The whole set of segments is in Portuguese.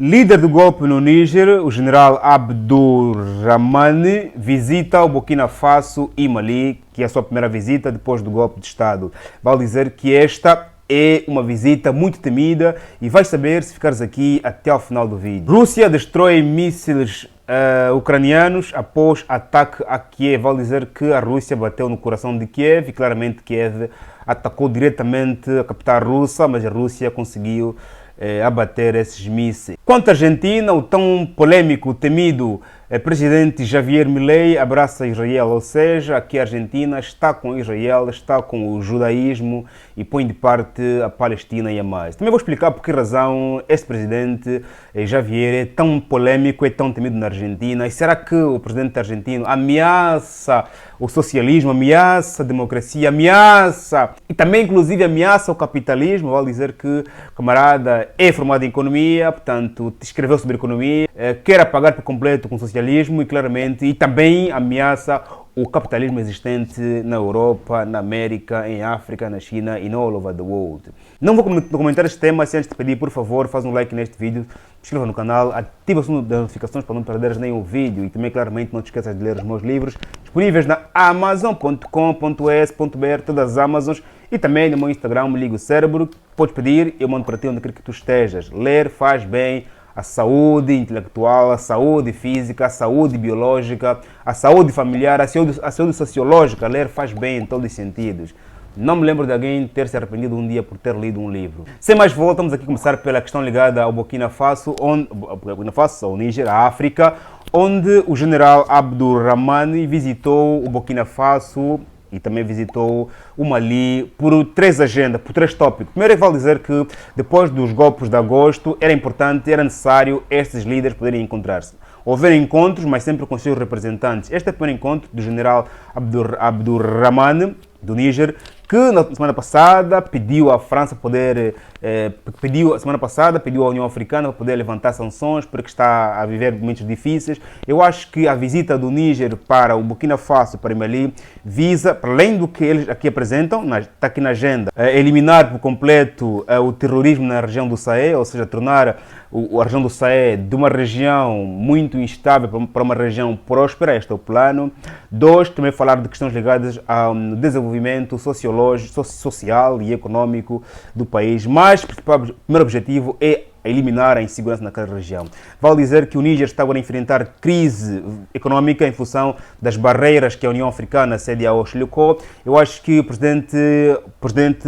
Líder do golpe no Níger, o general Abdurrahmane, visita o Burkina Faso e Mali, que é a sua primeira visita depois do golpe de Estado. Vale dizer que esta é uma visita muito temida e vais saber se ficares aqui até ao final do vídeo. Rússia destrói mísseis ucranianos após ataque a Kiev. Vale dizer que a Rússia bateu no coração de Kiev e claramente Kiev atacou diretamente a capital russa, mas a Rússia conseguiu abater esses mísseis. Quanto à Argentina, o tão polêmico, temido presidente Javier Milei abraça Israel, ou seja, aqui a Argentina está com Israel, está com o judaísmo e põe de parte a Palestina e a mais. Também vou explicar por que razão esse presidente Javier é tão polêmico, é tão temido na Argentina. E será que o presidente argentino ameaça o socialismo, ameaça a democracia, ameaça e também inclusive ameaça o capitalismo? Vale dizer que o camarada é formado em economia, portanto escreveu sobre economia, quer apagar por completo com o socialismo e claramente e também ameaça o capitalismo existente na Europa, na América, em África, na China e all over the world. Não vou comentar este tema sem antes te pedir, por favor, faz um like neste vídeo, inscreva no canal, ativa o sino das notificações para não perderes nenhum vídeo e também, claramente, não te esqueças de ler os meus livros disponíveis na amazon.com.es.br, todas as Amazons, e também no meu Instagram, Me Liga o Cérebro. Podes pedir, eu mando para ti onde quer que tu estejas. Ler faz bem à saúde intelectual, à saúde física, à saúde biológica, à saúde familiar, à saúde sociológica. Ler faz bem em todos os sentidos. Não me lembro de alguém ter se arrependido um dia por ter lido um livro. Sem mais volta, vamos aqui começar pela questão ligada ao Burkina Faso, ao Níger, à África, onde o general Abdurrahmane visitou o Burkina Faso e também visitou o Mali por três agendas, por três tópicos. Primeiro, vale dizer que depois dos golpes de agosto era importante, era necessário estes líderes poderem encontrar-se. Houver encontros, mas sempre com seus representantes. Este é o primeiro encontro do general Abdurrahmane, do Níger, que na semana passada pediu à França poder, pediu à União Africana para poder levantar sanções porque está a viver momentos difíceis. Eu acho que a visita do Níger para o Burkina Faso e para o Mali visa, para além do que eles aqui apresentam, está aqui na agenda, eliminar por completo o terrorismo na região do Sahel, ou seja, tornar a região do Sahel de uma região muito instável para uma região próspera. Este é o plano. Dois, também falar de questões ligadas ao desenvolvimento social e econômico do país, mas o primeiro objetivo é eliminar a insegurança naquela região. Vale dizer que o Níger está agora a enfrentar crise econômica em função das barreiras que a União Africana cede ao Xilocó. Eu acho que o presidente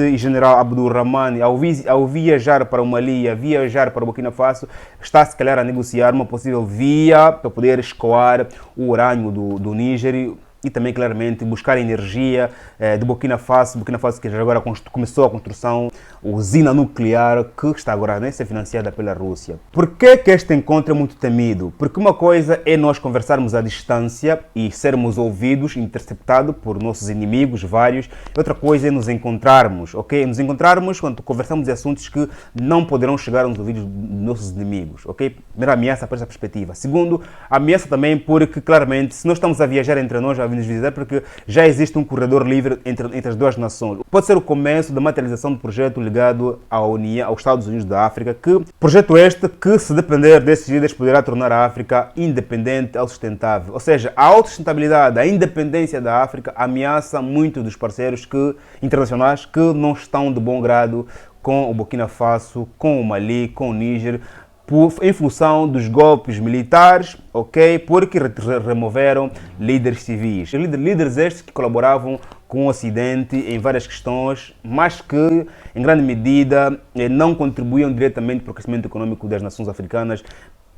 e general Abdurrahmane, ao viajar para o Mali, a viajar para o Burkina Faso, está se calhar a negociar uma possível via para poder escoar o urânio do Níger e também, claramente, buscar energia do Burkina Faso que já agora começou a construção, usina nuclear que está agora a ser financiada pela Rússia. Por que este encontro é muito temido? Porque uma coisa é nós conversarmos à distância e sermos ouvidos, interceptados por nossos inimigos, vários. Outra coisa é nos encontrarmos, ok? Nos encontrarmos quando conversamos de assuntos que não poderão chegar aos ouvidos dos nossos inimigos, ok? Primeira ameaça para essa perspectiva. Segundo, ameaça também porque, claramente, se nós estamos a viajar entre nós, nos visitar, porque já existe um corredor livre entre as duas nações. Pode ser o começo da materialização do projeto ligado à União, aos Estados Unidos da África, projeto este que, se depender desses líderes, poderá tornar a África independente e autossustentável. Ou seja, a autossustentabilidade, a independência da África ameaça muito dos parceiros internacionais que não estão de bom grado com o Burkina Faso, com o Mali, com o Níger, em função dos golpes militares, ok? Porque removeram líderes civis. Líderes estes que colaboravam com o Ocidente em várias questões, mas que, em grande medida, não contribuíam diretamente para o crescimento econômico das nações africanas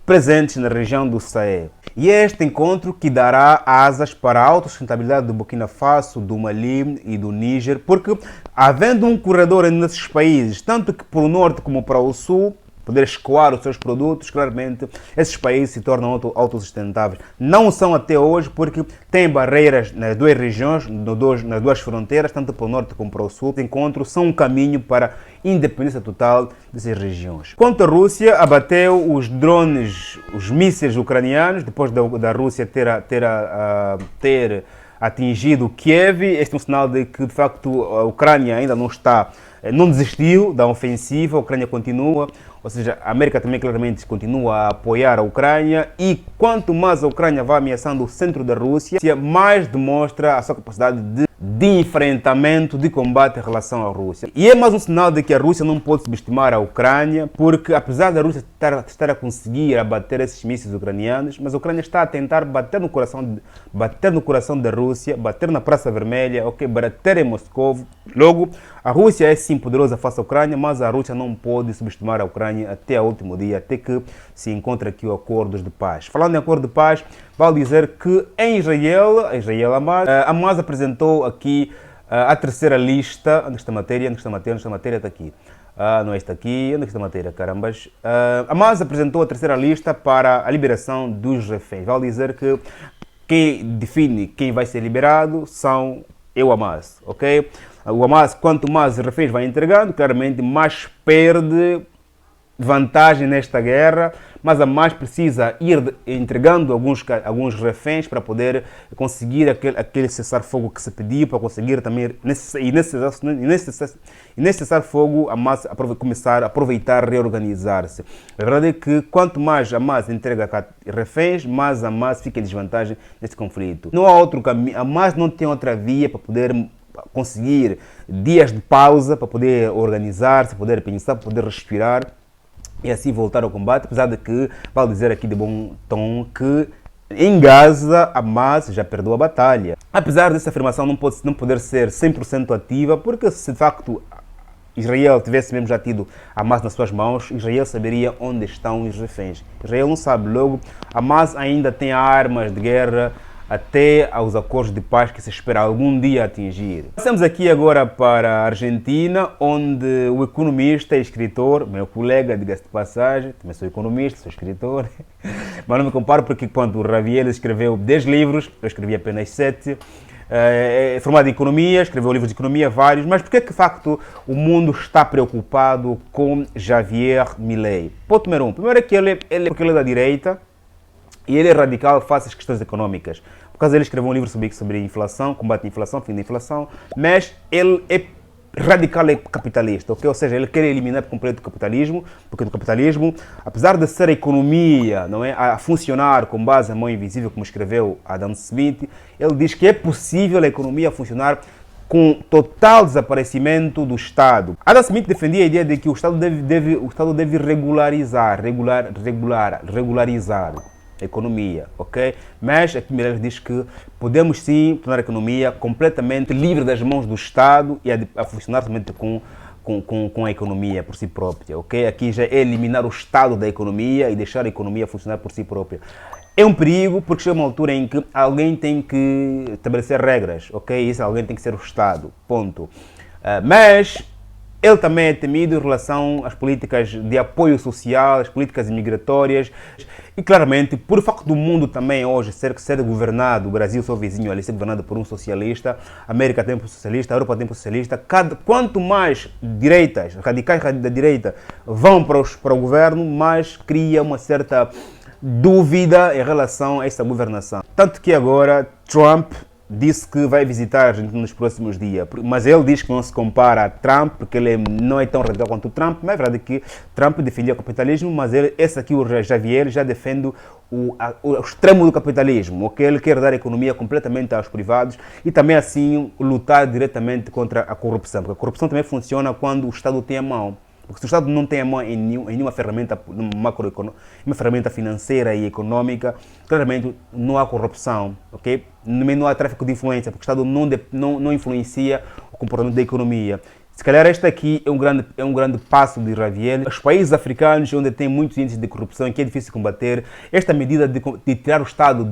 presentes na região do Sahel. E é este encontro que dará asas para a autossustentabilidade do Burkina Faso, do Mali e do Níger, porque, havendo um corredor nesses países, tanto que para o norte como para o sul, poder escoar os seus produtos, claramente esses países se tornam autossustentáveis. Não são até hoje porque têm barreiras nas duas regiões, nas duas fronteiras, tanto para o norte como para o sul. Os encontros são um caminho para a independência total dessas regiões. Quanto à Rússia, abateu os drones, os mísseis ucranianos, depois da Rússia ter atingido Kiev. Este é um sinal de que, de facto, a Ucrânia ainda não desistiu da ofensiva, a Ucrânia continua. Ou seja, a América também claramente continua a apoiar a Ucrânia e quanto mais a Ucrânia vai ameaçando o centro da Rússia, mais demonstra a sua capacidade de enfrentamento, de combate em relação à Rússia. E é mais um sinal de que a Rússia não pode subestimar a Ucrânia, porque apesar da Rússia estar a conseguir abater esses mísseis ucranianos, mas a Ucrânia está a tentar bater no coração da Rússia, bater na Praça Vermelha, bater em Moscou. Logo, a Rússia é sim poderosa face à Ucrânia, mas a Rússia não pode subestimar a Ucrânia até o último dia, até que se encontre aqui o acordo de paz. Falando em acordo de paz, vale dizer que em Israel Hamas apresentou aqui a terceira lista. Onde está a matéria? Onde está a matéria? Está aqui. Não é esta aqui. Onde está a matéria? Carambas. Hamas apresentou a terceira lista para a liberação dos reféns. Vale dizer que quem define quem vai ser liberado são o Hamas, ok? O Hamas, quanto mais reféns vai entregando, claramente mais perde vantagem nesta guerra, mas a mais precisa ir entregando alguns reféns para poder conseguir aquele cessar-fogo que se pediu, para conseguir também, nesse cessar-fogo, a Hamas começar a aproveitar, reorganizar-se. A verdade é que quanto mais a Hamas entrega reféns, mais a Hamas fica em desvantagem nesse conflito. Não há outro caminho, a Hamas não tem outra via para poder conseguir dias de pausa, para poder organizar-se, poder pensar, para poder respirar e assim voltar ao combate, apesar de que, vale dizer aqui de bom tom, que em Gaza a Hamas já perdeu a batalha. Apesar dessa afirmação não poder ser 100% ativa, porque se de facto Israel tivesse mesmo já tido a Hamas nas suas mãos, Israel saberia onde estão os reféns. Israel não sabe, logo, a Hamas ainda tem armas de guerra até aos acordos de paz que se espera algum dia atingir. Passamos aqui agora para a Argentina, onde o economista e escritor, meu colega, diga-se de passagem, também sou economista, sou escritor, mas não me comparo porque quando o Raviel escreveu 10 livros, eu escrevi apenas 7, formado em economia, escreveu livros de economia vários, mas por que de facto o mundo está preocupado com Javier Milei? Ponto número 1, primeiro é que porque ele é da direita, e ele é radical face às questões econômicas. Por causa ele escreveu um livro sobre inflação, combate à inflação, fim da inflação, mas ele é radical e capitalista, ok? Ou seja, ele quer eliminar por completo o capitalismo, porque o capitalismo, apesar de ser a economia, não é, a funcionar com base na mão invisível, como escreveu Adam Smith, ele diz que é possível a economia funcionar com total desaparecimento do Estado. Adam Smith defendia a ideia de que o Estado deve regularizar a economia, ok? Mas aqui Milei diz que podemos sim tornar a economia completamente livre das mãos do Estado e a funcionar somente com a economia por si própria, ok? Aqui já é eliminar o Estado da economia e deixar a economia funcionar por si própria. É um perigo porque chega uma altura em que alguém tem que estabelecer regras, ok? E esse alguém tem que ser o Estado, ponto. Mas ele também é temido em relação às políticas de apoio social, às políticas imigratórias e claramente, por facto do mundo também hoje ser governado, o Brasil, seu vizinho ali, ser governado por um socialista, a América tem um socialista, a Europa tem um socialista, quanto mais direitas, radicais da direita vão para o governo, mais cria uma certa dúvida em relação a essa governação. Tanto que agora Trump disse que vai visitar a Argentina nos próximos dias, mas ele diz que não se compara a Trump, porque ele não é tão radical quanto o Trump, mas é verdade que Trump defendia o capitalismo, mas esse aqui, o Javier, já defende o extremo do capitalismo, ok? Ele quer dar a economia completamente aos privados e também assim lutar diretamente contra a corrupção, porque a corrupção também funciona quando o Estado tem a mão. Porque se o Estado não tem a mão em nenhuma ferramenta macroeconômica, uma ferramenta financeira e econômica, claramente não há corrupção, ok? Não há tráfico de influência, porque o Estado não influencia o comportamento da economia. Se calhar este aqui é um grande passo de Javier. Os países africanos onde tem muitos índices de corrupção e que é difícil combater, esta medida de tirar o Estado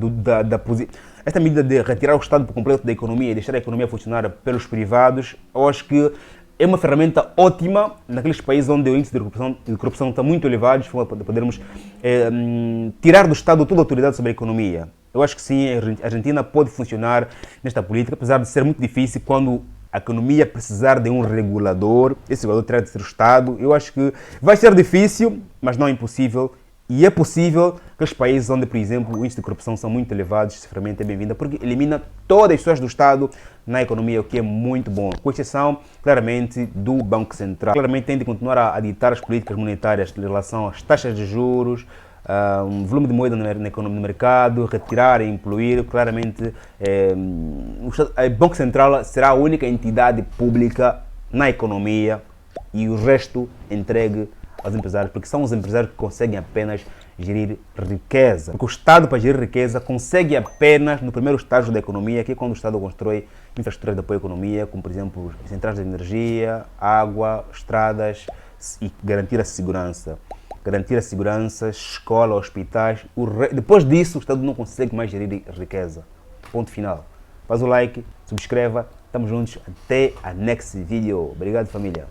esta medida de retirar o Estado por completo da economia e deixar a economia funcionar pelos privados, eu acho que é uma ferramenta ótima naqueles países onde o índice de corrupção está muito elevado, para podermos tirar do Estado toda a autoridade sobre a economia. Eu acho que sim, a Argentina pode funcionar nesta política, apesar de ser muito difícil quando a economia precisar de um regulador, esse regulador terá de ser o Estado. Eu acho que vai ser difícil, mas não é impossível, E é possível que os países onde, por exemplo, o índice de corrupção são muito elevados, essa ferramenta é bem-vinda, porque elimina todas as pessoas do Estado na economia, o que é muito bom. Com exceção, claramente, do Banco Central. Claramente tem de continuar a ditar as políticas monetárias em relação às taxas de juros, volume de moeda no mercado, retirar e incluir. Claramente, o Banco Central será a única entidade pública na economia e o resto entregue aos empresários, porque são os empresários que conseguem apenas gerir riqueza. Porque o Estado, para gerir riqueza, consegue apenas no primeiro estágio da economia, que é quando o Estado constrói infraestrutura de apoio à economia, como por exemplo centrais de energia, água, estradas e garantir a segurança. Garantir a segurança, escola, hospitais. Depois disso, o Estado não consegue mais gerir riqueza. Ponto final. Faz o like, subscreva, estamos juntos, até a next video. Obrigado, família.